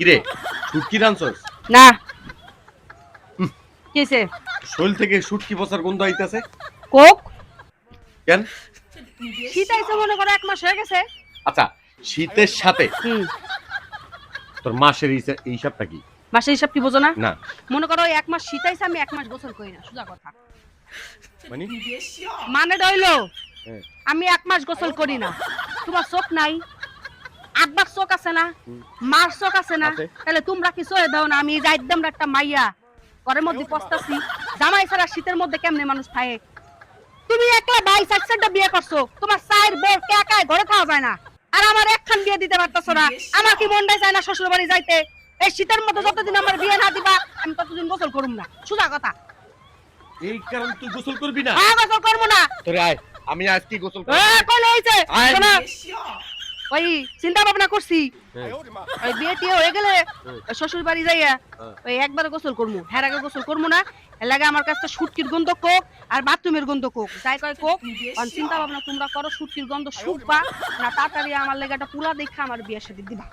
কিরে শুটকি রানছস? না কিসে শরীর থেকে শুটকি পচার গন্ধ আইতাছে কোক কেন? শীত আইছে মনে করো 1 মাস হয়ে গেছে। আচ্ছা শীতের সাথে হুম তোর মাসের এই হিসাবটা কি? মাসের হিসাব কি বোঝো না? না মনে করো 1 মাস শীত আইছে আমি 1 মাস গোসল করি না, সোজা কথা। মানে মানে রইলো হ্যাঁ। আমি 1 মাস গোসল করি না। তোমার চোখ নাই? আব্বার চোখ আছে না? মার চোখ আছে না? আছে। তাহলে তোমরা কি সয়ে দাও না? আমি যাই একদম একটা মাইয়া ঘরের মধ্যে পস্তাছি, জামাই ছাড়া শীতের মধ্যে কেমনে মানুষ থাকে? তুমি একলা ভাই সাকসেসটা বিয়ে করছো, তোমার চায়ের বর কে একাই ঘরে খাওয়া যায় না, আর আমার একখান বিয়ে দিতে পারতাছো না। আমার কি মনটাই চায় না শ্বশুর বাড়ি যাইতে? এই শীতের মধ্যে যতদিন আমার বিয়ে না দিবা আমি ততদিন গোসল করুম না, সোজা কথা। এই কারণ তুই গোসল করবি না? হ্যাঁ গোসল করবো না। তোরে আয় আমি আজকে গোসল করব। কইলে হইছে আয়। শোনো, ওই চিন্তা ভাবনা করছি হ্যাঁ। ওই বিয়ে টিয়ে হয়ে গেলে হুম। ওই শ্বশুর বাড়ি যাইয়া হ্যাঁ। ওই একবার গোসল করবো, হ্যাঁ আগে গোসল করবো না। এর লাগে আমার কাছে শুটকির গন্ধ কোক আর বাথরুমের গন্ধ কোক, যাই কয় কোক। আর চিন্তা ভাবনা তোমরা করো শুটকির গন্ধ শুকবা না তাড়াতাড়ি আমার লেগে একটা পুলা দেখা আমার বিয়ের সাথে দিবা।